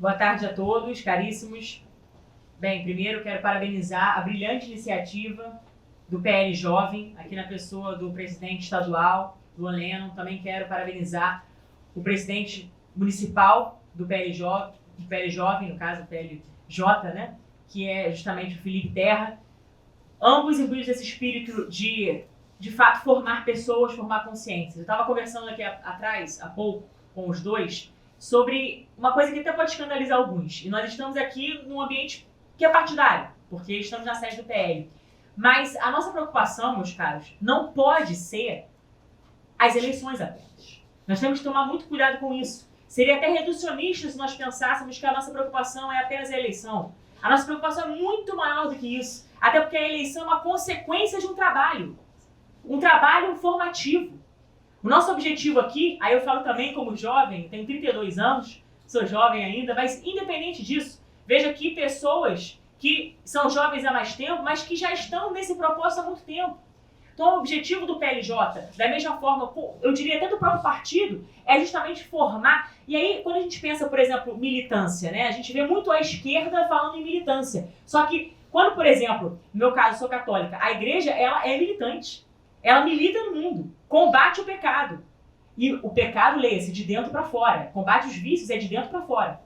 Boa tarde a todos, caríssimos. Bem, primeiro quero parabenizar a brilhante iniciativa do PL Jovem, aqui na pessoa do presidente estadual, Luan Lennon. Também quero parabenizar o presidente municipal do PL Jovem, no caso, o PLJ, né? Que é justamente o Felipe Terra. Ambos imbuídos desse espírito de fato, formar pessoas, formar consciências. Eu estava conversando aqui atrás, há pouco, com os dois, sobre uma coisa que até pode escandalizar alguns. E nós estamos aqui num ambiente que é partidário, porque estamos na sede do PL. Mas a nossa preocupação, meus caros, não pode ser as eleições apenas. Nós temos que tomar muito cuidado com isso. Seria até reducionista se nós pensássemos que a nossa preocupação é apenas a eleição. A nossa preocupação é muito maior do que isso. Até porque a eleição é uma consequência de um trabalho formativo. O nosso objetivo aqui, aí eu falo também como jovem, tenho 32 anos, sou jovem ainda, mas independente disso, vejo aqui pessoas que são jovens há mais tempo, mas que já estão nesse propósito há muito tempo. Então o objetivo do PLJ, da mesma forma, eu diria até do próprio partido, é justamente formar. E aí, quando a gente pensa, por exemplo, militância, né? A gente vê muito a esquerda falando em militância. Só que, quando, por exemplo, no meu caso, eu sou católica, a igreja, ela é militante. Ela milita no mundo, combate o pecado. E o pecado, leia-se, de dentro para fora. Combate os vícios é de dentro para fora.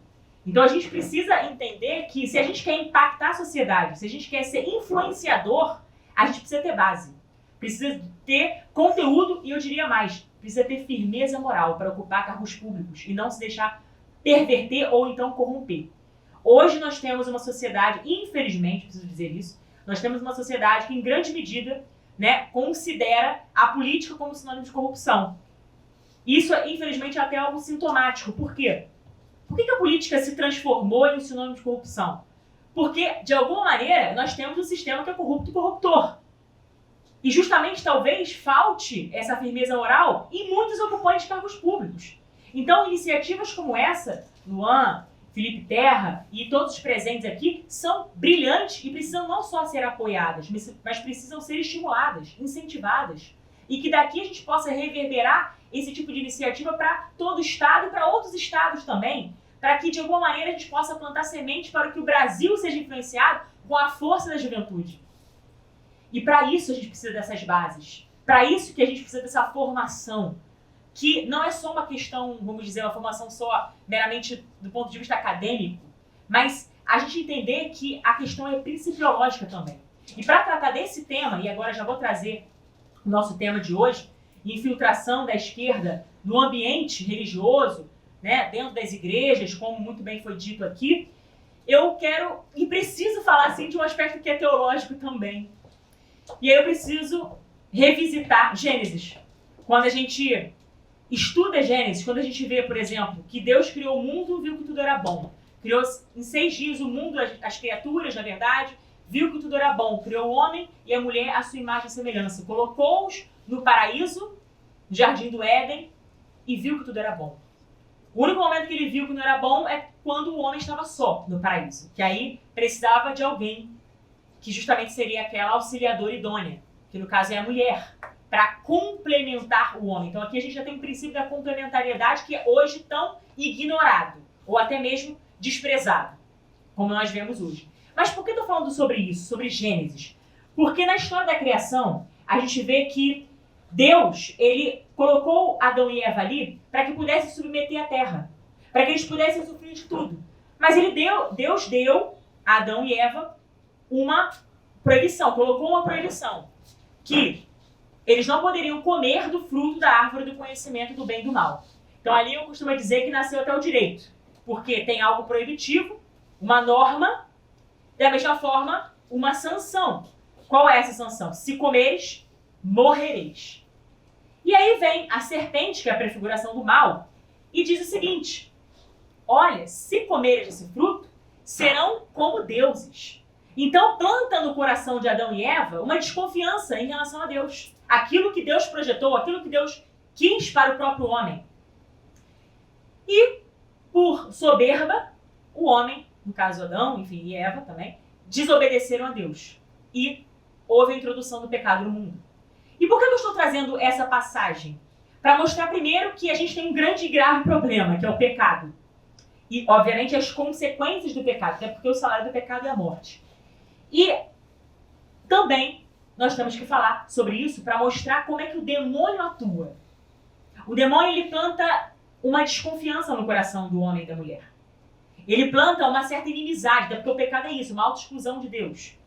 Então a gente precisa entender que se a gente quer impactar a sociedade, se a gente quer ser influenciador, a gente precisa ter base. Precisa ter conteúdo e eu diria mais, precisa ter firmeza moral para ocupar cargos públicos e não se deixar perverter ou então corromper. Hoje nós temos uma sociedade, infelizmente, preciso dizer isso, nós temos uma sociedade que em grande medida, né, considera a política como sinônimo de corrupção. Isso, infelizmente, é até algo sintomático. Por quê? Por que a política se transformou em um sinônimo de corrupção? Porque, de alguma maneira, nós temos um sistema que é corrupto e corruptor. E justamente, talvez, falte essa firmeza moral em muitos ocupantes de cargos públicos. Então, iniciativas como essa, Luan, Felipe Terra e todos os presentes aqui, são brilhantes e precisam não só ser apoiadas, mas precisam ser estimuladas, incentivadas. E que daqui a gente possa reverberar esse tipo de iniciativa para todo o estado e para outros estados também, para que de alguma maneira a gente possa plantar sementes para que o Brasil seja influenciado com a força da juventude. E para isso a gente precisa dessas bases, para isso que a gente precisa dessa formação, que não é só uma questão, vamos dizer, uma formação só meramente do ponto de vista acadêmico, mas a gente entender que a questão é principiológica também. E para tratar desse tema, e agora já vou trazer o nosso tema de hoje, infiltração da esquerda no ambiente religioso, né, dentro das igrejas, como muito bem foi dito aqui, eu quero e preciso falar assim, de um aspecto que é teológico também. E aí eu preciso revisitar Gênesis. Quando a gente estuda Gênesis, quando a gente vê, por exemplo, que Deus criou o mundo, viu que tudo era bom. Criou em 6 dias o mundo, as criaturas, na verdade, viu que tudo era bom. Criou o homem e a mulher à sua imagem e semelhança. Colocou-os no paraíso, no jardim do Éden, e viu que tudo era bom. O único momento que ele viu que não era bom é quando o homem estava só no paraíso. Que aí precisava de alguém, que justamente seria aquela auxiliadora idônea, que no caso é a mulher, para complementar o homem. Então aqui a gente já tem o princípio da complementariedade que é hoje tão ignorado, ou até mesmo desprezado, como nós vemos hoje. Mas por que eu estou falando sobre isso, sobre Gênesis? Porque na história da criação, a gente vê que Deus, ele colocou Adão e Eva ali para que pudessem submeter a terra, para que eles pudessem sofrer de tudo. Mas Deus deu a Adão e Eva uma proibição, colocou uma proibição, que eles não poderiam comer do fruto da árvore do conhecimento do bem e do mal. Então ali eu costumo dizer que nasceu até o direito, porque tem algo proibitivo, uma norma, da mesma forma, uma sanção. Qual é essa sanção? Se comeres, morrereis. E aí vem a serpente, que é a prefiguração do mal, e diz o seguinte: olha, se comeres esse fruto, serão como deuses. Então planta no coração de Adão e Eva uma desconfiança em relação a Deus. Aquilo que Deus projetou, aquilo que Deus quis para o próprio homem. E, por soberba, o homem, no caso Adão, enfim, e Eva também, desobedeceram a Deus. E houve a introdução do pecado no mundo. E por que eu estou trazendo essa passagem? Para mostrar primeiro que a gente tem um grande e grave problema, que é o pecado. E, obviamente, as consequências do pecado, até porque o salário do pecado é a morte. E também nós temos que falar sobre isso para mostrar como é que o demônio atua. O demônio, ele planta uma desconfiança no coração do homem e da mulher. Ele planta uma certa inimizade, até porque o pecado é isso, uma autoexclusão de Deus.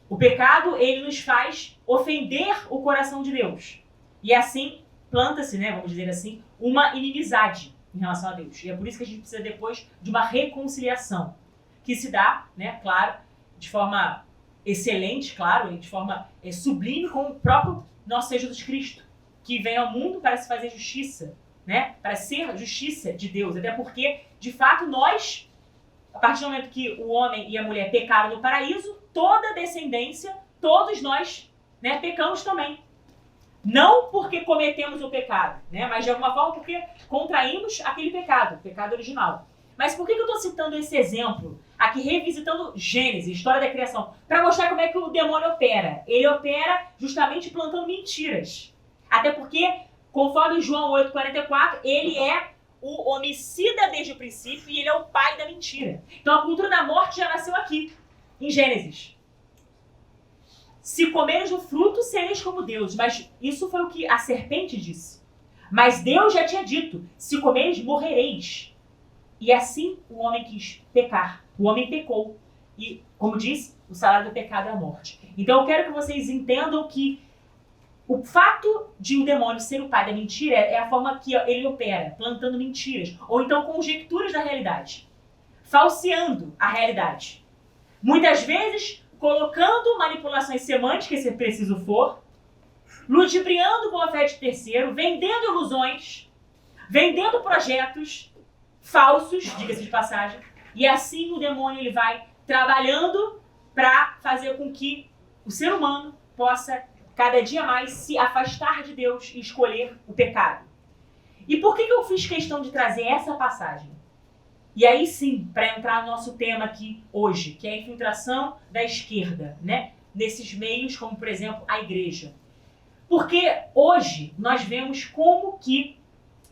O pecado, ele nos faz ofender o coração de Deus. E assim, planta-se, né, vamos dizer assim, uma inimizade em relação a Deus. E é por isso que a gente precisa depois de uma reconciliação, que se dá, né, claro, de forma excelente, claro, e de forma sublime com o próprio nosso Senhor Jesus Cristo, que vem ao mundo para se fazer justiça, né, para ser justiça de Deus. Até porque, de fato, nós, a partir do momento que o homem e a mulher pecaram no paraíso, toda a descendência, todos nós, né, pecamos também. Não porque cometemos o pecado, né, mas de alguma forma porque contraímos aquele pecado, o pecado original. Mas por que eu estou citando esse exemplo aqui, revisitando Gênesis, história da criação? Para mostrar como é que o demônio opera. Ele opera justamente plantando mentiras. Até porque, conforme João 8,44, ele é o homicida desde o princípio e ele é o pai da mentira. Então a cultura da morte já nasceu aqui, em Gênesis. Se comeres do fruto, sereis como Deus. Mas isso foi o que a serpente disse. Mas Deus já tinha dito, se comeres, morrereis. E assim o homem quis pecar. O homem pecou. E, como disse, o salário do pecado é a morte. Então eu quero que vocês entendam que o fato de o demônio ser o pai da mentira é a forma que ele opera, plantando mentiras. Ou então conjecturas da realidade. Falseando a realidade. Muitas vezes colocando manipulações semânticas, se preciso for, ludibriando com a fé de terceiro, vendendo ilusões, vendendo projetos falsos, diga-se de passagem, e assim o demônio ele vai trabalhando para fazer com que o ser humano possa cada dia mais se afastar de Deus e escolher o pecado. E por que eu fiz questão de trazer essa passagem? E aí sim, para entrar no nosso tema aqui hoje, que é a infiltração da esquerda, né? Nesses meios, como por exemplo a igreja. Porque hoje nós vemos como que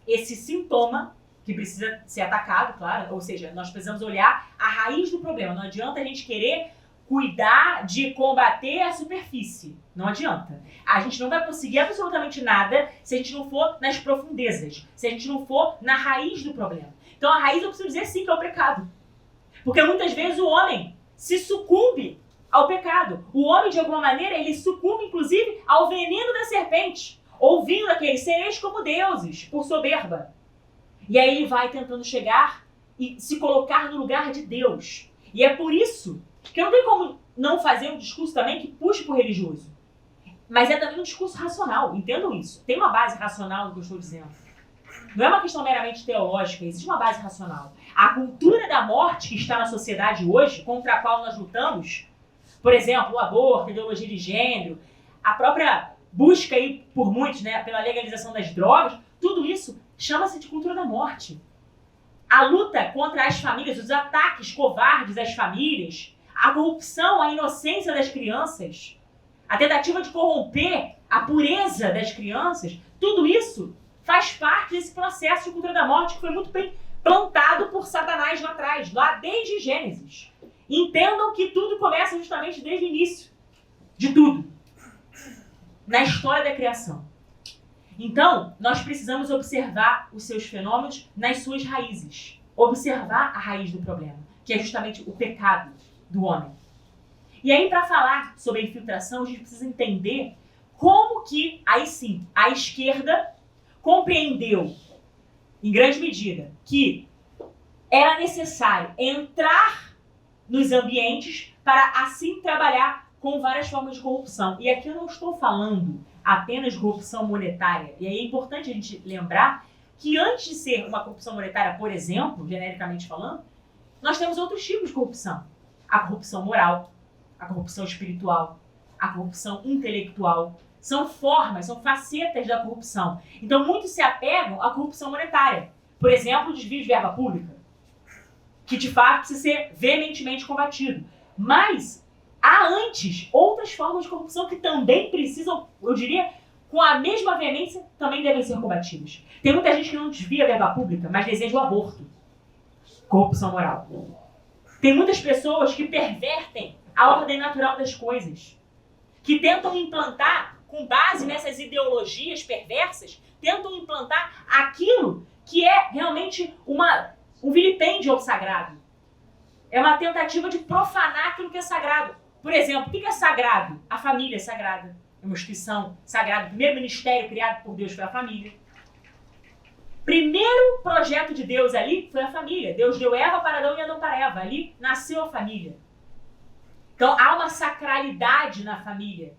esse sintoma, que precisa ser atacado, claro, ou seja, nós precisamos olhar a raiz do problema. Não adianta a gente querer cuidar de combater a superfície. Não adianta. A gente não vai conseguir absolutamente nada se a gente não for nas profundezas, se a gente não for na raiz do problema. Então a raiz eu preciso dizer sim que é o pecado. Porque muitas vezes o homem se sucumbe ao pecado. O homem, de alguma maneira, ele sucumbe, inclusive, ao veneno da serpente. Ouvindo aquele, sereis como deuses, por soberba. E aí ele vai tentando chegar e se colocar no lugar de Deus. E é por isso que não tem como não fazer um discurso também que puxe para o religioso. Mas é também um discurso racional, entendam isso. Tem uma base racional no que eu estou dizendo. Não é uma questão meramente teológica, existe uma base racional. A cultura da morte que está na sociedade hoje, contra a qual nós lutamos, por exemplo, o aborto, a ideologia de gênero, a própria busca aí por muitos, né, pela legalização das drogas, tudo isso chama-se de cultura da morte. A luta contra as famílias, os ataques covardes às famílias, a corrupção, a inocência das crianças, a tentativa de corromper a pureza das crianças, tudo isso faz parte desse processo de cultura da morte que foi muito bem plantado por Satanás lá atrás, lá desde Gênesis. Entendam que tudo começa justamente desde o início de tudo, na história da criação. Então, nós precisamos observar os seus fenômenos nas suas raízes. Observar a raiz do problema, que é justamente o pecado do homem. E aí, para falar sobre a infiltração, a gente precisa entender como que, aí sim, a esquerda compreendeu, em grande medida, que era necessário entrar nos ambientes para, assim, trabalhar com várias formas de corrupção. E aqui eu não estou falando apenas de corrupção monetária. E aí é importante a gente lembrar que antes de ser uma corrupção monetária, por exemplo, genericamente falando, nós temos outros tipos de corrupção. A corrupção moral, a corrupção espiritual, a corrupção intelectual. São formas, são facetas da corrupção. Então, muitos se apegam à corrupção monetária. Por exemplo, o desvio de verba pública, que de fato precisa ser veementemente combatido. Mas há antes outras formas de corrupção que também precisam, eu diria, com a mesma veemência, também devem ser combatidas. Tem muita gente que não desvia verba pública, mas deseja o aborto. corrupção moral. Tem muitas pessoas que pervertem a ordem natural das coisas, que tentam implantar, com base nessas ideologias perversas, tentam implantar aquilo que é realmente um vilipêndio ao sagrado. É uma tentativa de profanar aquilo que é sagrado. Por exemplo, o que é sagrado? A família é sagrada. É uma instituição sagrada. O primeiro ministério criado por Deus foi a família. Primeiro projeto de Deus ali foi a família. Deus deu Eva para Adão e Adão para Eva. Ali nasceu a família. Então há uma sacralidade na família.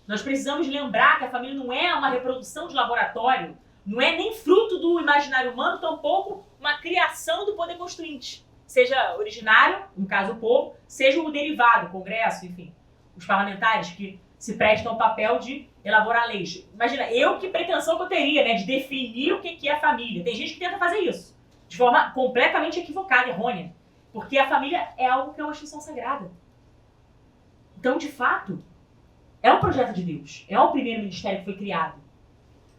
Nós precisamos lembrar que a família não é uma reprodução de laboratório, não é nem fruto do imaginário humano, tampouco uma criação do poder constituinte. Seja originário, no caso o povo, seja o derivado, o Congresso, enfim, os parlamentares que se prestam ao papel de elaborar leis. Imagina, que pretensão que eu teria, né, de definir o que é a família. Tem gente que tenta fazer isso, de forma completamente equivocada, errônea, porque a família é algo que é uma instituição sagrada. Então, de fato, é um projeto de Deus, é o primeiro ministério que foi criado.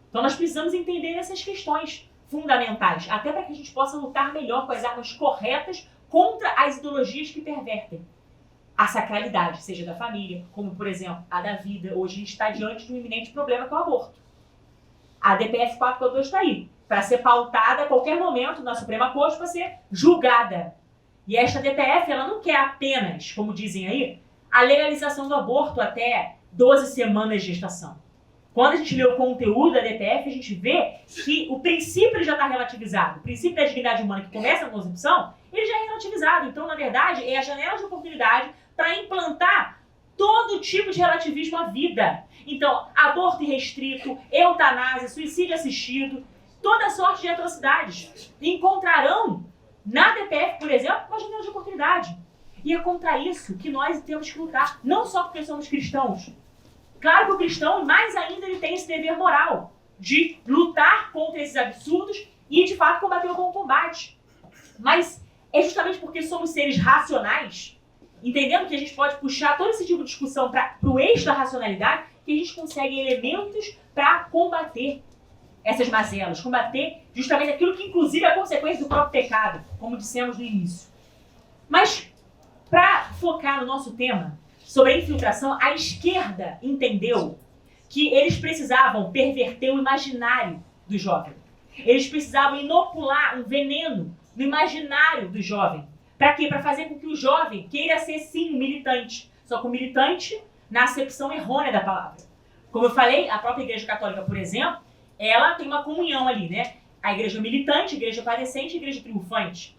Então nós precisamos entender essas questões fundamentais, até para que a gente possa lutar melhor com as armas corretas contra as ideologias que pervertem a sacralidade, seja da família, como, por exemplo, a da vida. Hoje a gente está diante de um iminente problema que é o aborto. A DPF 442 está aí, para ser pautada a qualquer momento na Suprema Corte, para ser julgada. E esta DPF, ela não quer apenas, como dizem aí, a legalização do aborto até 12 semanas de gestação. Quando a gente lê o conteúdo da DPF, a gente vê que o princípio já está relativizado. O princípio da dignidade humana que começa na concepção, ele já é relativizado. Então, na verdade, é a janela de oportunidade para implantar todo tipo de relativismo à vida. Então, aborto irrestrito, eutanásia, suicídio assistido, toda sorte de atrocidades encontrarão na DPF, por exemplo, uma janela de oportunidade. E é contra isso que nós temos que lutar, não só porque somos cristãos. Claro que o cristão, mais ainda, ele tem esse dever moral de lutar contra esses absurdos e, de fato, combater o bom combate. Mas é justamente porque somos seres racionais, entendendo que a gente pode puxar todo esse tipo de discussão para o eixo da racionalidade, que a gente consegue elementos para combater essas mazelas, combater justamente aquilo que, inclusive, é a consequência do próprio pecado, como dissemos no início. Mas, para focar no nosso tema sobre a infiltração, a esquerda entendeu que eles precisavam perverter o imaginário do jovem. Eles precisavam inocular um veneno no imaginário do jovem. Para quê? Para fazer com que o jovem queira ser, sim, um militante. Só que um militante na acepção errônea da palavra. Como eu falei, a própria Igreja Católica, por exemplo, ela tem uma comunhão ali, né? A igreja militante, a igreja padecente e a igreja triunfante.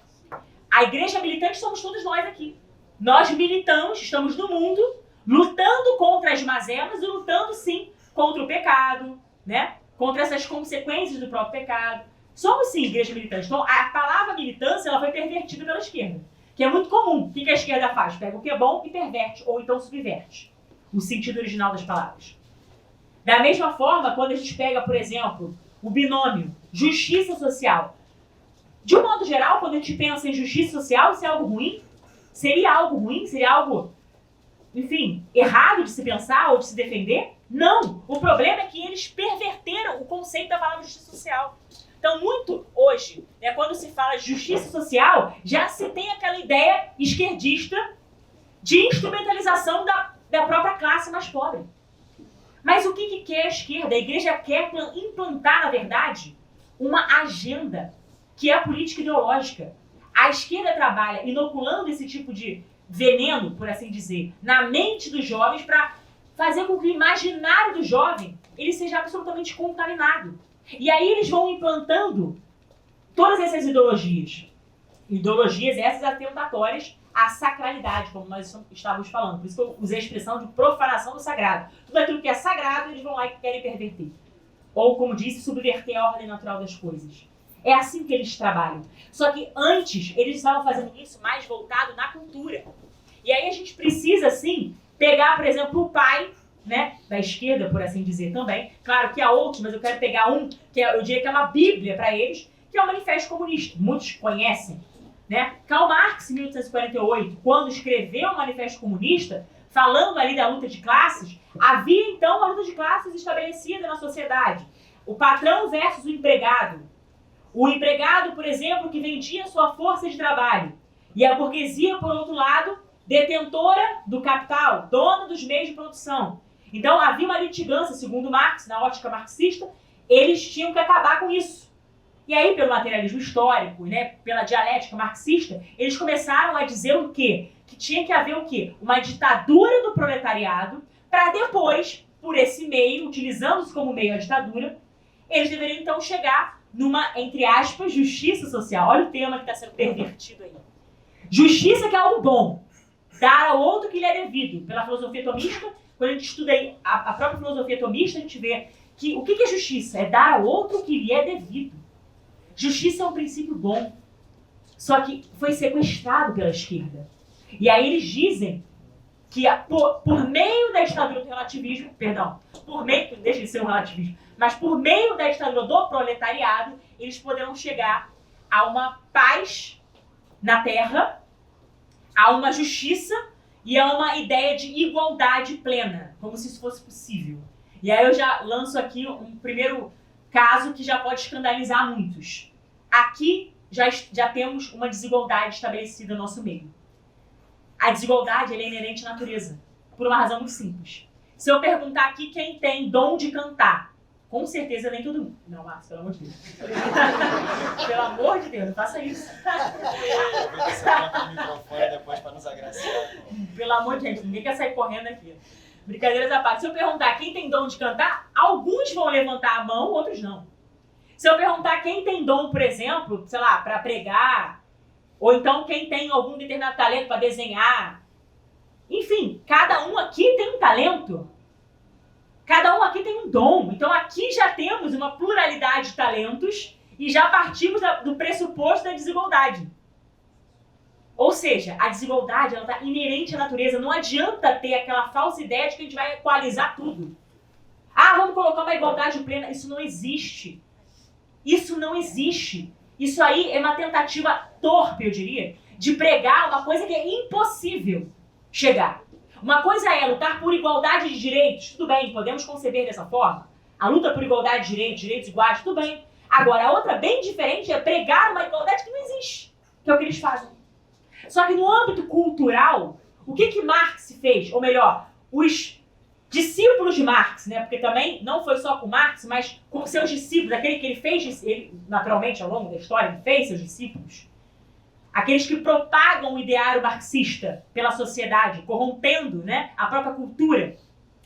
A igreja militante somos todos nós aqui. Nós militamos, estamos no mundo, lutando contra as mazelas e lutando, sim, contra o pecado, né? Contra essas consequências do próprio pecado. Somos, sim, igreja militante. Então, a palavra militância, ela foi pervertida pela esquerda, que é muito comum. O que a esquerda faz? Pega o que é bom e perverte, ou então subverte o sentido original das palavras. Da mesma forma, quando a gente pega, por exemplo, o binômio justiça social. De um modo geral, quando a gente pensa em justiça social, isso é algo ruim? Seria algo ruim? Seria algo, enfim, errado de se pensar ou de se defender? Não! O problema é que eles perverteram o conceito da palavra justiça social. Então, muito hoje, né, quando se fala de justiça social, já se tem aquela ideia esquerdista de instrumentalização da própria classe mais pobre. Mas o que quer a esquerda? A igreja quer implantar, na verdade, uma agenda que é a política ideológica. A esquerda trabalha inoculando esse tipo de veneno, por assim dizer, na mente dos jovens para fazer com que o imaginário do jovem ele seja absolutamente contaminado. E aí eles vão implantando todas essas ideologias. Ideologias essas atentatórias à sacralidade, como nós estávamos falando. Por isso que eu usei a expressão de profanação do sagrado. Tudo aquilo que é sagrado, eles vão lá e querem perverter. Ou, como disse, subverter a ordem natural das coisas. É assim que eles trabalham. Só que antes, eles estavam fazendo isso mais voltado na cultura. E aí a gente precisa, sim, pegar, por exemplo, o pai, né, da esquerda, por assim dizer também. Claro que há outros, mas eu quero pegar um, que eu diria que é uma bíblia para eles, que é o Manifesto Comunista. Muitos conhecem, né? Karl Marx, em 1848, quando escreveu o Manifesto Comunista, falando ali da luta de classes, havia então uma luta de classes estabelecida na sociedade. O patrão versus o empregado. O empregado, por exemplo, que vendia sua força de trabalho. E a burguesia, por outro lado, detentora do capital, dona dos meios de produção. Então havia uma litigância, segundo Marx, na ótica marxista, eles tinham que acabar com isso. E aí, pelo materialismo histórico, né, pela dialética marxista, eles começaram a dizer o quê? Que tinha que haver o quê? Uma ditadura do proletariado, para depois, por esse meio, utilizando-se como meio a ditadura, eles deveriam então chegar numa, entre aspas, justiça social. Olha o tema que está sendo pervertido aí. Justiça, que é algo bom. Dar ao outro que lhe é devido. Pela filosofia tomista, quando a gente estuda aí a própria filosofia tomista, a gente vê que o que é justiça? É dar ao outro o que lhe é devido. Justiça é um princípio bom, só que foi sequestrado pela esquerda. E aí eles dizem que por meio da ditadura do relativismo, por meio, deixa de ser um relativismo, mas por meio da ditadura do proletariado, eles poderão chegar a uma paz na terra, a uma justiça e a uma ideia de igualdade plena, como se isso fosse possível. E aí eu já lanço aqui um primeiro caso que já pode escandalizar muitos. Aqui já temos uma desigualdade estabelecida no nosso meio. A desigualdade ela é inerente à natureza, por uma razão muito simples. Se eu perguntar aqui quem tem dom de cantar, com certeza nem todo mundo. Não, Marcos, pelo amor de Deus. Pelo amor de Deus, não faça isso. Você coloca o microfone depois para nos agraciar. Pelo amor de Deus, ninguém quer sair correndo aqui. Brincadeiras à parte. Se eu perguntar quem tem dom de cantar, alguns vão levantar a mão, outros não. Se eu perguntar quem tem dom, por exemplo, sei lá, para pregar, ou então quem tem algum determinado talento para desenhar, enfim, cada um aqui tem um talento. Cada um aqui tem um dom. Então aqui já temos uma pluralidade de talentos e já partimos do pressuposto da desigualdade. Ou seja, a desigualdade está inerente à natureza. Não adianta ter aquela falsa ideia de que a gente vai equalizar tudo. Ah, vamos colocar uma igualdade plena. Isso não existe. Isso não existe. Isso aí é uma tentativa torpe, eu diria, de pregar uma coisa que é impossível chegar. Uma coisa é lutar por igualdade de direitos. Tudo bem, podemos conceber dessa forma. A luta por igualdade de direitos, direitos iguais, tudo bem. Agora, a outra bem diferente é pregar uma igualdade que não existe. Que é o que eles fazem. Só que no âmbito cultural, o que Marx fez? Ou melhor, os discípulos de Marx, né? Porque também não foi só com Marx, mas com seus discípulos, aquele que ele fez, ele, naturalmente, ao longo da história, ele fez seus discípulos. Aqueles que propagam o ideário marxista pela sociedade, corrompendo, né, a própria cultura.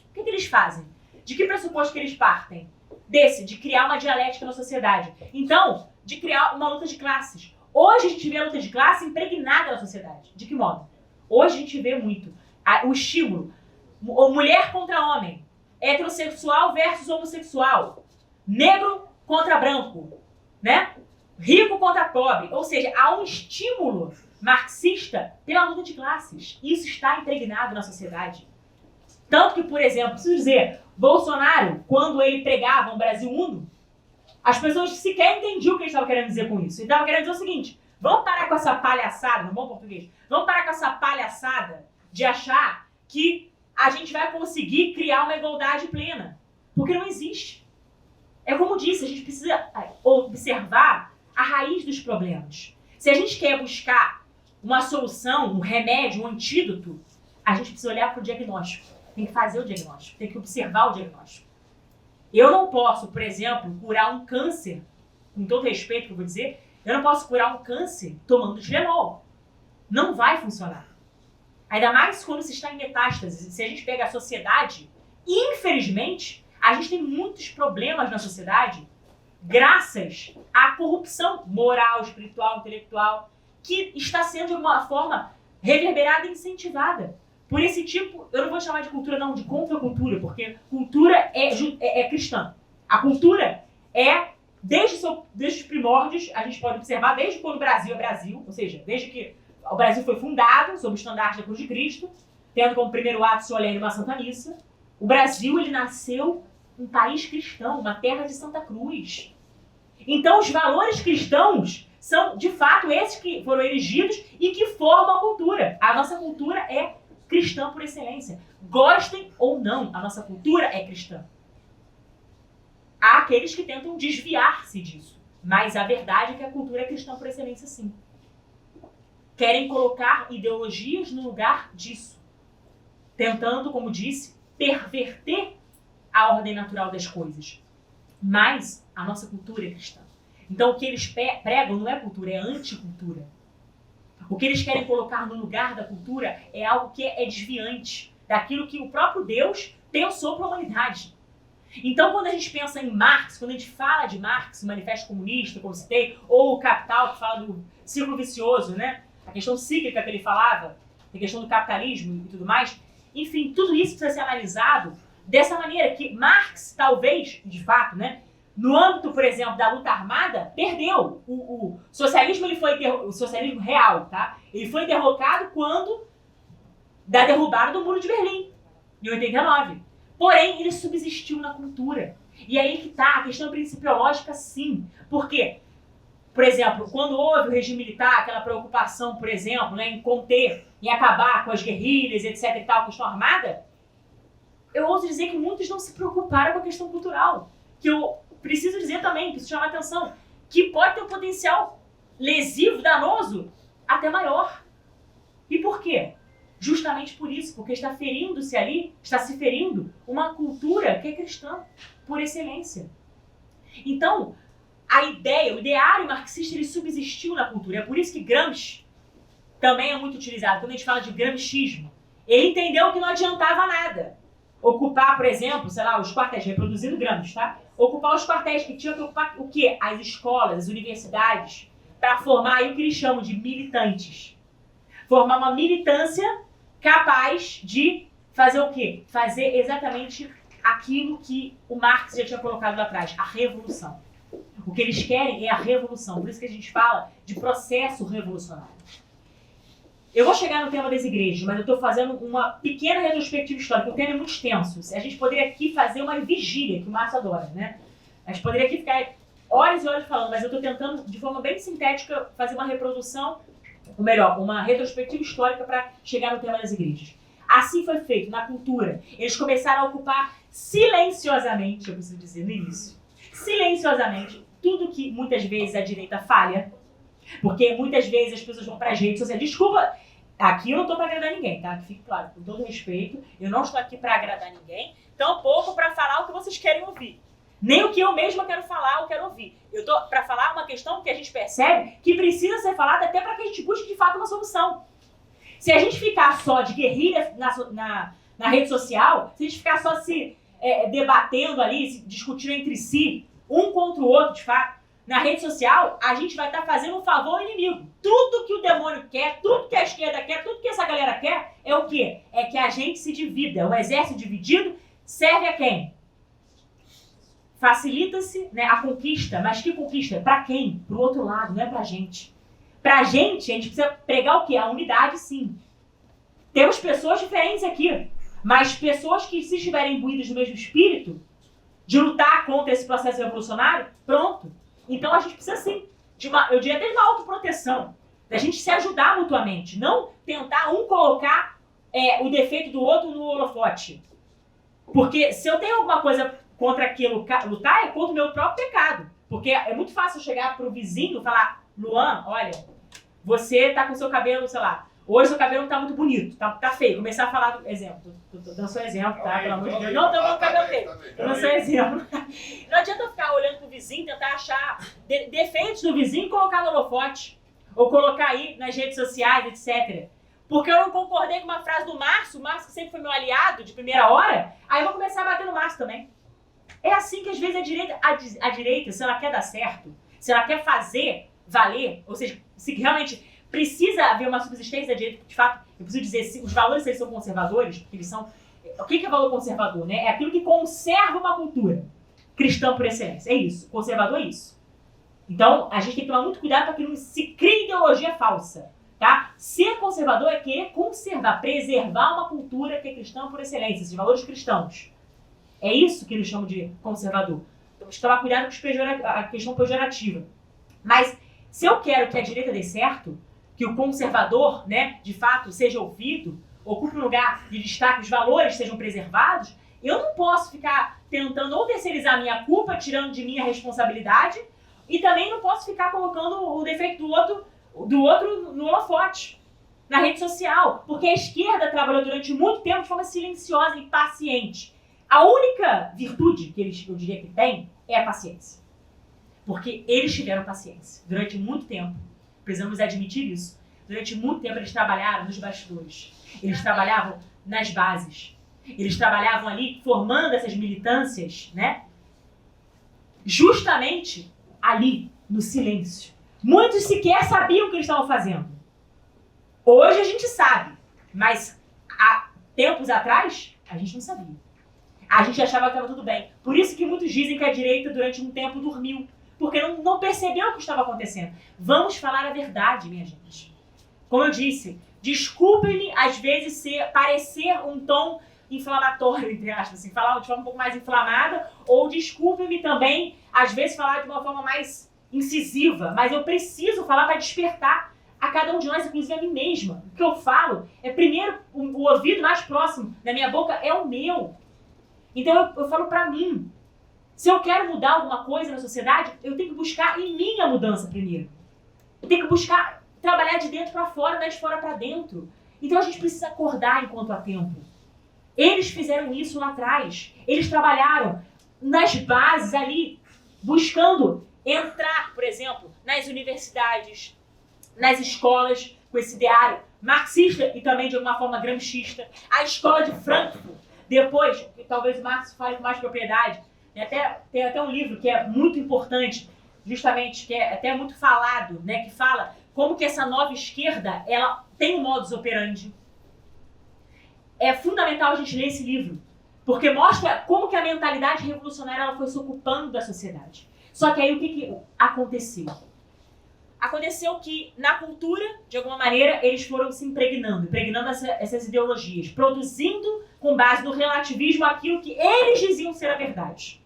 O que eles fazem? De que pressuposto que eles partem? De criar uma dialética na sociedade. Então, de criar uma luta de classes. Hoje a gente vê a luta de classe impregnada na sociedade. De que modo? Hoje a gente vê muito o estímulo. Mulher contra homem. Heterossexual versus homossexual. Negro contra branco. Né? Rico contra pobre. Ou seja, há um estímulo marxista pela luta de classes. Isso está impregnado na sociedade. Tanto que, por exemplo, preciso dizer, Bolsonaro, quando ele pregava um Brasil uno, as pessoas sequer entendiam o que ele estava querendo dizer com isso. Ele estava querendo dizer o seguinte: vamos parar com essa palhaçada, no bom português, vamos parar com essa palhaçada de achar que a gente vai conseguir criar uma igualdade plena. Porque não existe. É como disse, a gente precisa observar a raiz dos problemas. Se a gente quer buscar uma solução, um remédio, um antídoto, a gente precisa olhar para o diagnóstico. Tem que fazer o diagnóstico, tem que observar o diagnóstico. Eu não posso, por exemplo, curar um câncer, com todo respeito que eu vou dizer, eu não posso curar um câncer tomando Tilenol. Não vai funcionar. Ainda mais quando se está em metástase. Se a gente pega a sociedade, infelizmente, a gente tem muitos problemas na sociedade graças à corrupção moral, espiritual, intelectual, que está sendo de alguma forma reverberada e incentivada. Por esse tipo, eu não vou chamar de cultura não, de contracultura, porque cultura é cristã. A cultura é, desde os primórdios, a gente pode observar, desde quando o Brasil é Brasil, ou seja, desde que o Brasil foi fundado sob o estandarte da Cruz de Cristo, tendo como primeiro ato solene uma Santa Missa, o Brasil ele nasceu um país cristão, uma terra de Santa Cruz. Então, os valores cristãos são, de fato, esses que foram erigidos e que formam a cultura. A nossa cultura é cristã por excelência. Gostem ou não, a nossa cultura é cristã. Há aqueles que tentam desviar-se disso. Mas a verdade é que a cultura é cristã por excelência, sim. Querem colocar ideologias no lugar disso. Tentando, como disse, perverter a ordem natural das coisas. Mas a nossa cultura é cristã. Então o que eles pregam não é cultura, é anticultura. O que eles querem colocar no lugar da cultura é algo que é desviante daquilo que o próprio Deus pensou para a humanidade. Então, quando a gente pensa em Marx, quando a gente fala de Marx, o Manifesto Comunista, como citei, ou o Capital, que fala do ciclo vicioso, né? A questão cíclica que ele falava, a questão do capitalismo e tudo mais, enfim, tudo isso precisa ser analisado dessa maneira que Marx, talvez, de fato, né? No âmbito, por exemplo, da luta armada, perdeu. O socialismo, o socialismo real, tá? Ele foi derrocado quando da derrubada do Muro de Berlim, em 89. Porém, ele subsistiu na cultura. E aí que tá a questão principiológica, sim. Por quê? Por exemplo, quando houve o regime militar, aquela preocupação, por exemplo, né, em conter, em acabar com as guerrilhas, etc. e tal, a questão armada, eu ouso dizer que muitos não se preocuparam com a questão cultural. Que eu preciso dizer também, que isso chama a atenção, que pode ter um potencial lesivo, danoso, até maior. E por quê? Justamente por isso, porque está se ferindo uma cultura que é cristã, por excelência. Então, a ideia, o ideário marxista, ele subsistiu na cultura. É por isso que Gramsci também é muito utilizado. Quando a gente fala de gramscismo, ele entendeu que não adiantava nada ocupar, por exemplo, sei lá, os quartéis, reproduzindo Gramsci, tá? Ocupar os quartéis, que tinham que ocupar o quê? As escolas, as universidades, para formar aí o que eles chamam de militantes. Formar uma militância capaz de fazer o quê? Fazer exatamente aquilo que o Marx já tinha colocado lá atrás, a revolução. O que eles querem é a revolução, por isso que a gente fala de processo revolucionário. Eu vou chegar no tema das igrejas, mas eu estou fazendo uma pequena retrospectiva histórica, o tema é muito extenso. A gente poderia aqui fazer uma vigília, que o Márcio adora, né? A gente poderia aqui ficar horas e horas falando, mas eu estou tentando, de forma bem sintética, fazer uma reprodução, ou melhor, uma retrospectiva histórica para chegar no tema das igrejas. Assim foi feito na cultura. Eles começaram a ocupar silenciosamente, eu preciso dizer, no início, silenciosamente, tudo que muitas vezes a direita falha, porque muitas vezes as pessoas vão para as redes sociais. Desculpa, aqui eu não estou para agradar ninguém, tá? Que fique claro, com todo respeito, eu não estou aqui para agradar ninguém, tampouco para falar o que vocês querem ouvir. Nem o que eu mesma quero falar ou quero ouvir. Eu estou para falar uma questão que a gente percebe que precisa ser falada até para que a gente busque de fato uma solução. Se a gente ficar só de guerrilha na rede social, se a gente ficar só se debatendo ali, se discutindo entre si, um contra o outro, de fato, na rede social, a gente vai estar fazendo um favor ao inimigo. Tudo que o demônio quer, tudo que a esquerda quer, tudo que essa galera quer, é o quê? É que a gente se divida. O exército dividido serve a quem? Facilita-se, né, a conquista. Mas que conquista? Para quem? Para o outro lado, não é pra gente. Pra gente, a gente precisa pregar o quê? A unidade, sim. Temos pessoas diferentes aqui, mas pessoas que, se estiverem imbuídas do mesmo espírito, de lutar contra esse processo revolucionário, pronto. Então a gente precisa sim, eu diria até de uma autoproteção, da gente se ajudar mutuamente, não tentar um colocar o defeito do outro no holofote. Porque se eu tenho alguma coisa contra aquilo, lutar é contra o meu próprio pecado. Porque é muito fácil chegar pro vizinho e falar, Luan, olha, você tá com seu cabelo, sei lá, hoje seu cabelo não tá muito bonito, tá feio. Começar a falar do exemplo, tô dando seu exemplo, tá? Pelo amor de Deus. Não tô falando cabelo feio, tô dando seu exemplo. Não adianta eu ficar olhando pro vizinho, tentar achar defeitos do vizinho e colocar no holofote. Ou colocar aí nas redes sociais, etc. Porque eu não concordei com uma frase do Márcio, o Márcio que sempre foi meu aliado de primeira hora, aí eu vou começar a bater no Márcio também. É assim que às vezes a direita, se ela quer dar certo, se ela quer fazer valer, ou seja, se realmente precisa haver uma subsistência da direita, de fato, eu preciso dizer, se os valores eles são conservadores, porque eles são... O que é valor conservador, né? É aquilo que conserva uma cultura cristã por excelência. É isso. Conservador é isso. Então, a gente tem que tomar muito cuidado para que não se crie ideologia falsa, tá? Ser conservador é querer conservar, preservar uma cultura que é cristã por excelência, esses valores cristãos. É isso que eles chamam de conservador. Então, temos que tomar cuidado com a questão pejorativa. Mas, se eu quero que a direita dê certo, que o conservador, né, de fato, seja ouvido, ocupe um lugar de destaque, os valores sejam preservados, eu não posso ficar tentando ou terceirizar a minha culpa, tirando de mim a responsabilidade, E também não posso ficar colocando o defeito do outro no holofote, na rede social. Porque a esquerda trabalhou durante muito tempo de forma silenciosa e paciente. A única virtude que eu diria que tem é a paciência. Porque eles tiveram paciência durante muito tempo. Precisamos admitir isso. Durante muito tempo eles trabalharam nos bastidores. Eles trabalhavam nas bases. Eles trabalhavam ali formando essas militâncias, né? Justamente ali, no silêncio. Muitos sequer sabiam o que eles estavam fazendo. Hoje a gente sabe, mas há tempos atrás a gente não sabia. A gente achava que estava tudo bem. Por isso que muitos dizem que a direita durante um tempo dormiu. Porque não percebeu o que estava acontecendo. Vamos falar a verdade, minha gente. Como eu disse, desculpe-me às vezes parecer um tom inflamatório, entre aspas, assim, falar de forma um pouco mais inflamada, ou desculpe-me também, às vezes, falar de uma forma mais incisiva, mas eu preciso falar para despertar a cada um de nós, inclusive a mim mesma. O que eu falo é, primeiro, o ouvido mais próximo da minha boca é o meu. Então eu falo para mim. Se eu quero mudar alguma coisa na sociedade, eu tenho que buscar em mim a mudança primeiro. Eu tenho que buscar trabalhar de dentro para fora, não é de fora para dentro. Então a gente precisa acordar enquanto há tempo. Eles fizeram isso lá atrás. Eles trabalharam nas bases ali, buscando entrar, por exemplo, nas universidades, nas escolas, com esse ideário marxista e também de alguma forma gramscista. A escola de Frankfurt, depois, talvez o Marx fale com mais propriedade, tem até um livro que é muito importante, justamente, que é até muito falado, né, que fala como que essa nova esquerda, ela tem um modus operandi. É fundamental a gente ler esse livro, porque mostra como que a mentalidade revolucionária ela foi se ocupando da sociedade. Só que aí o que aconteceu? Aconteceu que, na cultura, de alguma maneira, eles foram se impregnando essas ideologias, produzindo, com base no relativismo, aquilo que eles diziam ser a verdade.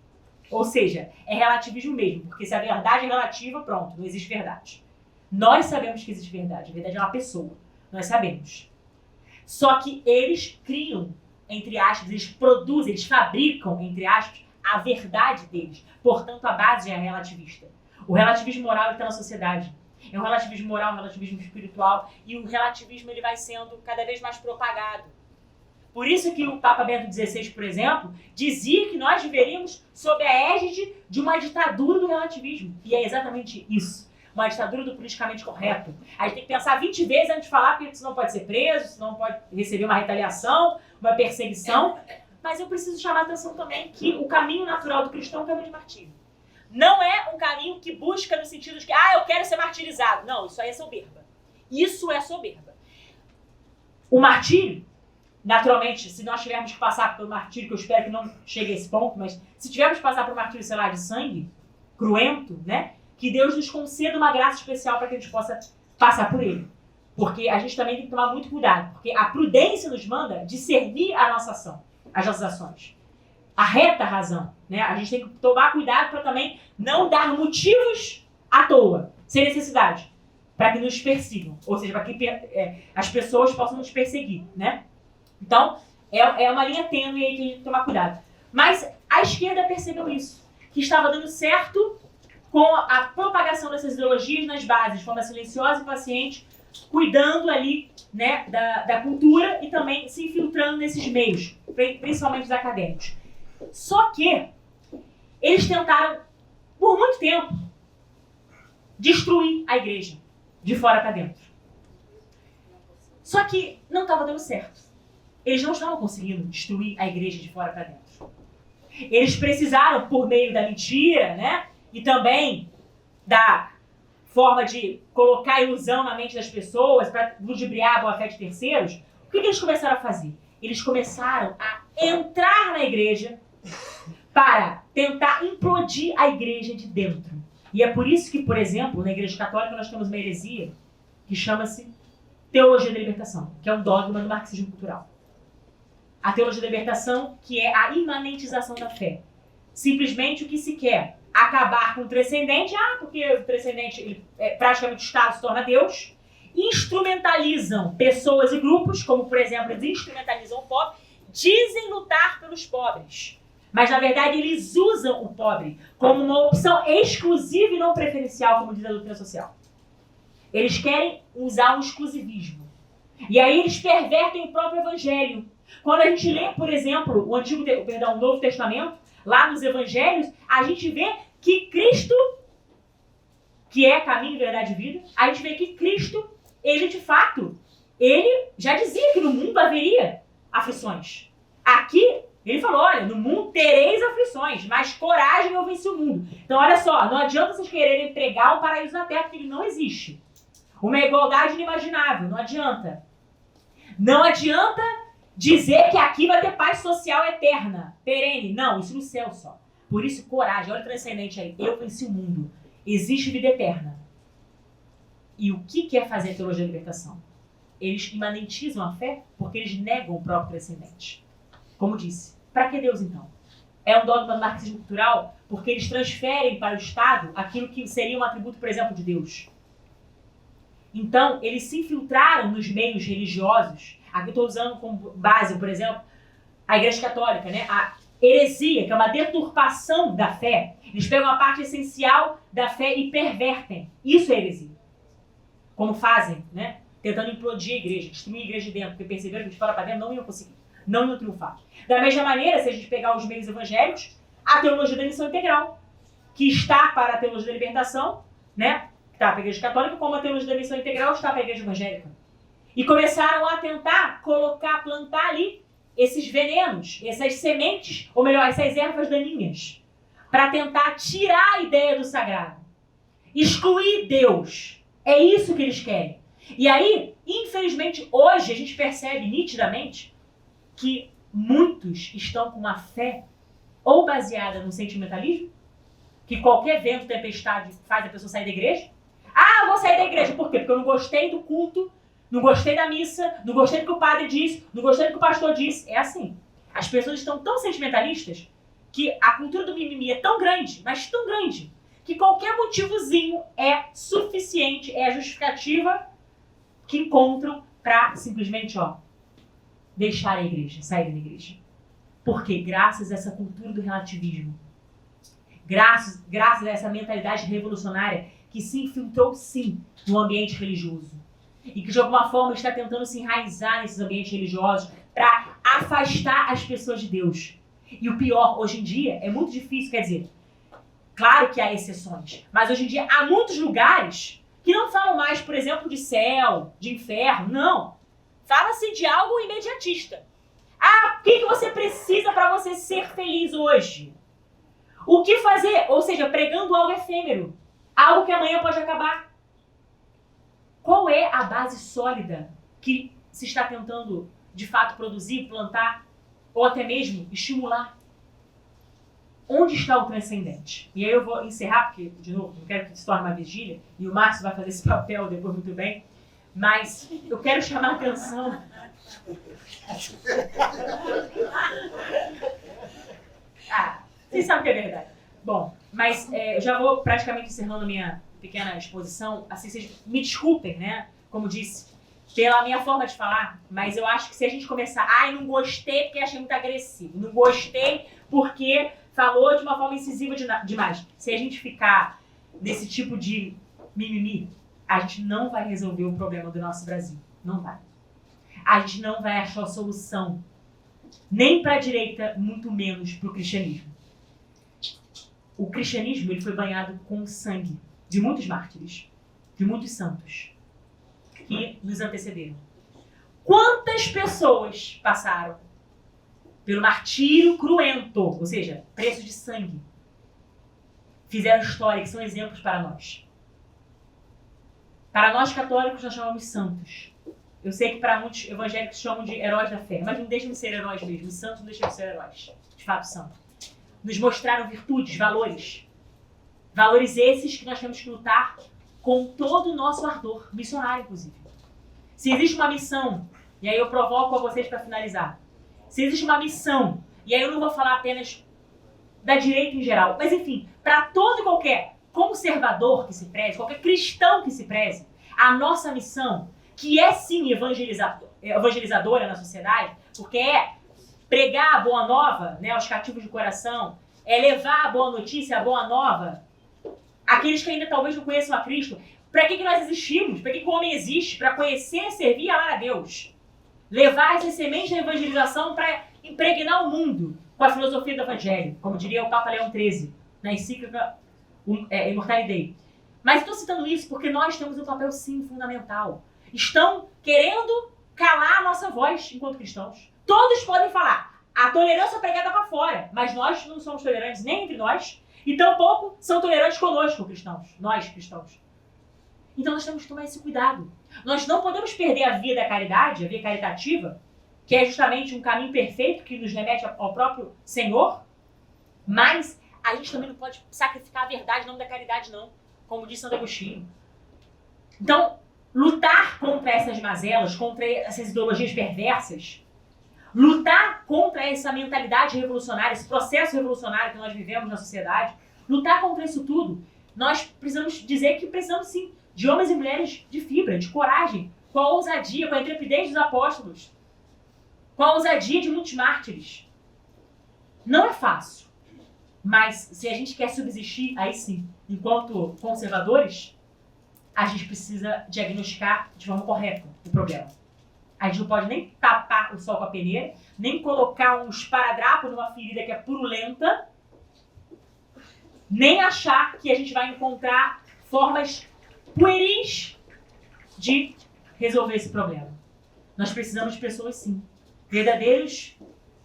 Ou seja, é relativismo mesmo, porque se a verdade é relativa, pronto, não existe verdade. Nós sabemos que existe verdade, a verdade é uma pessoa, nós sabemos. Só que eles criam, entre aspas, eles produzem, eles fabricam, entre aspas, a verdade deles. Portanto, a base é relativista. O relativismo moral está na sociedade. É um relativismo moral, um relativismo espiritual, e o relativismo ele vai sendo cada vez mais propagado. Por isso que o Papa Bento XVI, por exemplo, dizia que nós viveríamos sob a égide de uma ditadura do relativismo. E é exatamente isso. Uma ditadura do politicamente correto. A gente tem que pensar 20 vezes antes de falar, porque senão pode ser preso, senão pode receber uma retaliação, uma perseguição. Mas eu preciso chamar a atenção também que o caminho natural do cristão é o caminho de martírio. Não é um caminho que busca no sentido de que, eu quero ser martirizado. Não, isso aí é soberba. Isso é soberba. O martírio, naturalmente, se nós tivermos que passar pelo martírio, que eu espero que não chegue a esse ponto, mas se tivermos que passar por um martírio, sei lá, de sangue, cruento, né? Que Deus nos conceda uma graça especial para que a gente possa passar por ele. Porque a gente também tem que tomar muito cuidado, porque a prudência nos manda discernir a nossa ação, as nossas ações. A reta razão, né? A gente tem que tomar cuidado para também não dar motivos à toa, sem necessidade, para que nos persigam, ou seja, para que as pessoas possam nos perseguir, né? Então, é uma linha tênue aí que a gente tem que tomar cuidado. Mas a esquerda percebeu isso, que estava dando certo com a propagação dessas ideologias nas bases, de forma silenciosa e paciente, cuidando ali, né, da cultura e também se infiltrando nesses meios, principalmente os acadêmicos. Só que eles tentaram, por muito tempo, destruir a igreja, de fora para dentro. Só que não estava dando certo. Eles não estavam conseguindo destruir a igreja de fora para dentro. Eles precisaram, por meio da mentira, né, e também da forma de colocar ilusão na mente das pessoas para ludibriar a boa-fé de terceiros, o que eles começaram a fazer? Eles começaram a entrar na igreja para tentar implodir a igreja de dentro. E é por isso que, por exemplo, na Igreja Católica nós temos uma heresia que chama-se Teologia da Libertação, que é um dogma do marxismo cultural. A Teologia da Libertação, que é a imanentização da fé. Simplesmente o que se quer? Acabar com o transcendente, porque o transcendente, praticamente o Estado se torna Deus. Instrumentalizam pessoas e grupos, como por exemplo, eles instrumentalizam o pobre, dizem lutar pelos pobres. Mas, na verdade, eles usam o pobre como uma opção exclusiva e não preferencial, como diz a doutrina social. Eles querem usar um exclusivismo. E aí eles pervertem o próprio evangelho. Quando a gente lê, por exemplo, o Novo Testamento, lá nos evangelhos, a gente vê que Cristo, que é caminho, verdade e vida, a gente vê que Cristo, ele de fato, ele já dizia que no mundo haveria aflições. Aqui, ele falou, olha, no mundo tereis aflições, mas coragem, eu venci o mundo. Então, olha só, não adianta vocês quererem pregar um paraíso na terra, porque ele não existe. Uma igualdade inimaginável, não adianta. Não adianta dizer que aqui vai ter paz social eterna, perene. Não, isso no céu só. Por isso, coragem, olha o transcendente aí. Eu venci o mundo. Existe vida eterna. E o que é fazer a teologia da libertação? Eles imanentizam a fé porque eles negam o próprio transcendente. Como disse, para que Deus então? É um dogma do marxismo cultural porque eles transferem para o Estado aquilo que seria um atributo, por exemplo, de Deus. Então, eles se infiltraram nos meios religiosos. Aqui eu estou usando como base, por exemplo, a Igreja Católica, né? A heresia, que é uma deturpação da fé. Eles pegam a parte essencial da fé e pervertem. Isso é heresia. Como fazem, né? Tentando implodir a igreja, destruir a igreja de dentro, porque perceberam que de fora para dentro não iam conseguir, não iam triunfar. Da mesma maneira, se a gente pegar os meios evangélicos, a teologia da missão integral, que está para a teologia da libertação, né? Está para a Igreja Católica, como a teologia da missão integral está para a Igreja Evangélica. E começaram a tentar plantar ali esses venenos, essas sementes, ou melhor, essas ervas daninhas, para tentar tirar a ideia do sagrado. Excluir Deus. É isso que eles querem. E aí, infelizmente, hoje a gente percebe nitidamente que muitos estão com uma fé ou baseada no sentimentalismo, que qualquer vento, tempestade faz a pessoa sair da igreja. Ah, eu vou sair da igreja. Por quê? Porque eu não gostei do culto, não gostei da missa, não gostei do que o padre disse, não gostei do que o pastor disse. É assim. As pessoas estão tão sentimentalistas que a cultura do mimimi é tão grande, mas tão grande, que qualquer motivozinho é suficiente, é a justificativa que encontram para simplesmente, deixar a igreja, sair da igreja. Por quê? Graças a essa cultura do relativismo, graças a essa mentalidade revolucionária que se infiltrou, sim, no ambiente religioso. E que, de alguma forma, está tentando se enraizar nesses ambientes religiosos para afastar as pessoas de Deus. E o pior, hoje em dia, é muito difícil, quer dizer, claro que há exceções, mas hoje em dia há muitos lugares que não falam mais, por exemplo, de céu, de inferno, não. Fala-se de algo imediatista. Ah, o que você precisa para você ser feliz hoje? O que fazer? Ou seja, pregando algo efêmero. Algo que amanhã pode acabar. Qual é a base sólida que se está tentando, de fato, produzir, plantar, ou até mesmo estimular? Onde está o transcendente? E aí eu vou encerrar, porque, de novo, não quero que se torne uma vigília, e o Márcio vai fazer esse papel depois muito bem, mas eu quero chamar a atenção. Vocês sabem que é verdade. Bom, mas eu já vou praticamente encerrando a minha pequena exposição. Assim, vocês me desculpem, né? Como disse, pela minha forma de falar, mas eu acho que se a gente começar, não gostei porque achei muito agressivo, não gostei porque falou de uma forma incisiva demais. Se a gente ficar nesse tipo de mimimi, a gente não vai resolver o problema do nosso Brasil. Não vai. A gente não vai achar a solução, nem para a direita, muito menos para o cristianismo. O cristianismo ele foi banhado com o sangue de muitos mártires, de muitos santos que nos antecederam. Quantas pessoas passaram pelo martírio cruento, ou seja, preço de sangue, fizeram história, que são exemplos para nós. Para nós católicos, nós chamamos santos. Eu sei que para muitos evangélicos chamam de heróis da fé, mas não deixam de ser heróis mesmo. Os santos não deixam de ser heróis. De fato são. Nos mostraram virtudes, valores. Valores esses que nós temos que lutar com todo o nosso ardor, missionário, inclusive. Se existe uma missão, e aí eu provoco a vocês para finalizar. Se existe uma missão, e aí eu não vou falar apenas da direita em geral, mas enfim, para todo e qualquer conservador que se preze, qualquer cristão que se preze, a nossa missão, que é sim evangelizadora na sociedade, porque é pregar a boa nova, né, aos cativos de coração, é levar a boa notícia, a boa nova, aqueles que ainda talvez não conheçam a Cristo. Para que nós existimos? Para que o homem existe? Para conhecer, servir e amar a Deus. Levar essas sementes da evangelização para impregnar o mundo com a filosofia do Evangelho, como diria o Papa Leão XIII, na encíclica Immortale Dei. Mas estou citando isso porque nós temos um papel, sim, fundamental. Estão querendo calar a nossa voz enquanto cristãos. Todos podem falar. A tolerância é pregada para fora, mas nós não somos tolerantes nem entre nós, e tampouco são tolerantes conosco, cristãos. Nós, cristãos. Então nós temos que tomar esse cuidado. Nós não podemos perder a via da caridade, a via caritativa, que é justamente um caminho perfeito que nos remete ao próprio Senhor, mas a gente também não pode sacrificar a verdade em nome da caridade, não, como disse Santo Agostinho. Então, lutar contra essas mazelas, contra essas ideologias perversas, lutar contra essa mentalidade revolucionária, esse processo revolucionário que nós vivemos na sociedade, lutar contra isso tudo, nós precisamos dizer que precisamos, sim, de homens e mulheres de fibra, de coragem, com a ousadia, com a intrepidez dos apóstolos, com a ousadia de muitos mártires. Não é fácil, mas se a gente quer subsistir, aí sim, enquanto conservadores, a gente precisa diagnosticar de forma correta o problema. A gente não pode nem tapar o sol com a peneira, nem colocar um esparadrapo numa ferida que é purulenta, nem achar que a gente vai encontrar formas pueris de resolver esse problema. Nós precisamos de pessoas, sim, verdadeiros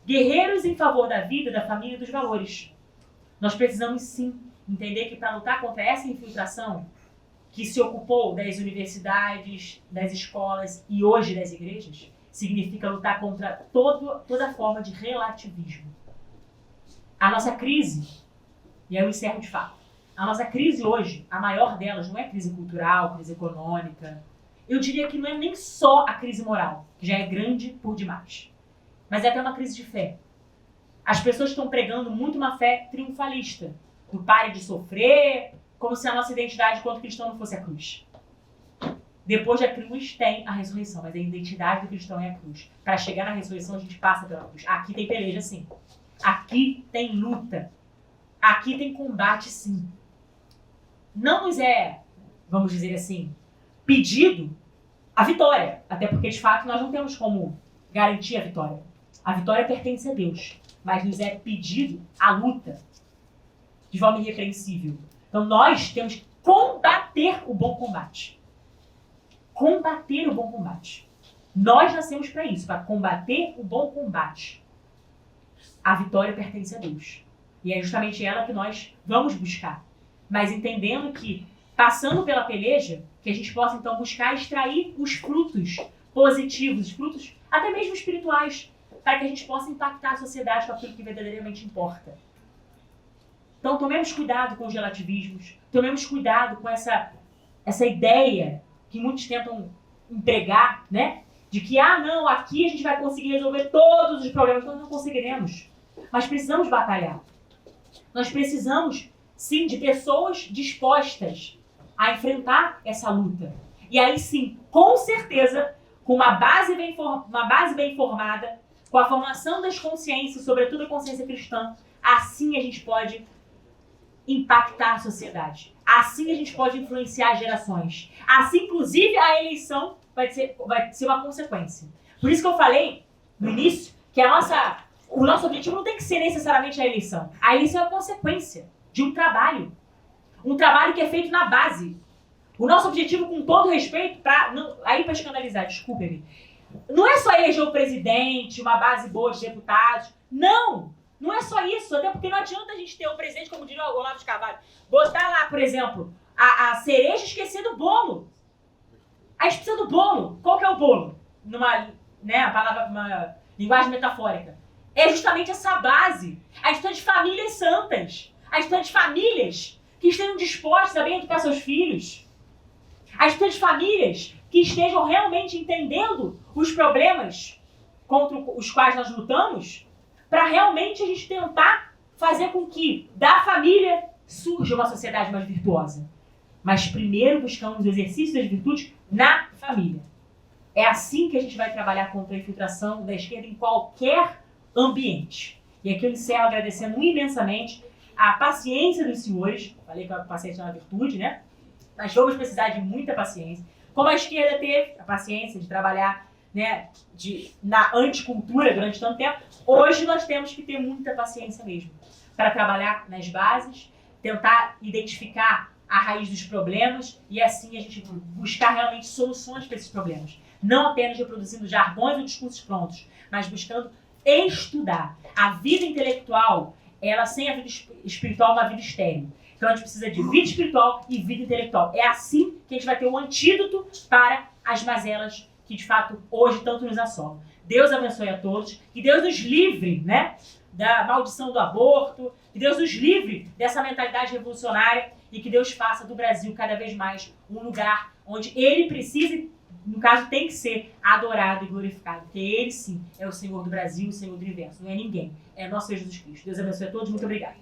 guerreiros em favor da vida, da família e dos valores. Nós precisamos, sim, entender que para lutar contra essa infiltração que se ocupou das universidades, das escolas e hoje das igrejas, significa lutar contra toda forma de relativismo. A nossa crise, e aí eu encerro de fato, a nossa crise hoje, a maior delas, não é crise cultural, crise econômica. Eu diria que não é nem só a crise moral, que já é grande por demais, mas é até uma crise de fé. As pessoas estão pregando muito uma fé triunfalista, do pare de sofrer, como se a nossa identidade enquanto cristão não fosse a cruz. Depois da cruz tem a ressurreição, mas a identidade do cristão é a cruz. Para chegar na ressurreição a gente passa pela cruz. Aqui tem peleja, sim. Aqui tem luta. Aqui tem combate, sim. Não nos é, vamos dizer assim, pedido a vitória. Até porque, de fato, nós não temos como garantir a vitória. A vitória pertence a Deus. Mas nos é pedido a luta de forma irrepreensível. Então nós temos que combater o bom combate. Combater o bom combate. Nós nascemos para isso, para combater o bom combate. A vitória pertence a Deus. E é justamente ela que nós vamos buscar. Mas entendendo que, passando pela peleja, que a gente possa então buscar extrair os frutos positivos, os frutos até mesmo espirituais, para que a gente possa impactar a sociedade com aquilo que verdadeiramente importa. Então tomemos cuidado com os relativismos, tomemos cuidado com essa ideia que muitos tentam empregar, né? De que, não, aqui a gente vai conseguir resolver todos os problemas. Nós não conseguiremos. Mas precisamos batalhar. Nós precisamos, sim, de pessoas dispostas a enfrentar essa luta. E aí sim, com certeza, com uma base bem formada, com a formação das consciências, sobretudo a consciência cristã, assim a gente pode impactar a sociedade. Assim a gente pode influenciar as gerações. Assim, inclusive, a eleição vai ser uma consequência. Por isso que eu falei no início que o nosso objetivo não tem que ser necessariamente a eleição. A eleição é a consequência de um trabalho. Um trabalho que é feito na base. O nosso objetivo, com todo respeito, para escandalizar, desculpe-me, não é só eleger o presidente, uma base boa de deputados. Não! Não é só isso, até porque não adianta a gente ter um presidente, como diria o Olavo de Carvalho, botar lá, por exemplo, a cereja e esquecer do bolo. A gente precisa do bolo. Qual que é o bolo? Uma linguagem metafórica. É justamente essa base. A gente precisa de famílias santas. A gente precisa de famílias que estejam dispostas a bem educar seus filhos. A gente precisa de famílias que estejam realmente entendendo os problemas contra os quais nós lutamos, para realmente a gente tentar fazer com que da família surja uma sociedade mais virtuosa. Mas primeiro buscamos o exercício das virtudes na família. É assim que a gente vai trabalhar contra a infiltração da esquerda em qualquer ambiente. E aqui eu encerro agradecendo imensamente a paciência dos senhores. Falei que a paciência é uma virtude, né? Mas vamos precisar de muita paciência. Como a esquerda teve a paciência de trabalhar, né, na anticultura durante tanto tempo, hoje nós temos que ter muita paciência mesmo para trabalhar nas bases, tentar identificar a raiz dos problemas e assim a gente buscar realmente soluções para esses problemas. Não apenas reproduzindo jargões ou discursos prontos, mas buscando estudar. A vida intelectual, ela sem a vida espiritual é uma vida estéril. Então a gente precisa de vida espiritual e vida intelectual. É assim que a gente vai ter um antídoto para as mazelas que de fato hoje tanto nos assolam. Deus abençoe a todos, que Deus nos livre, né, da maldição do aborto, que Deus nos livre dessa mentalidade revolucionária e que Deus faça do Brasil cada vez mais um lugar onde ele precisa, no caso tem que ser adorado e glorificado, porque ele sim é o Senhor do Brasil, o Senhor do universo, não é ninguém, é nosso Senhor Jesus Cristo. Deus abençoe a todos, muito obrigada.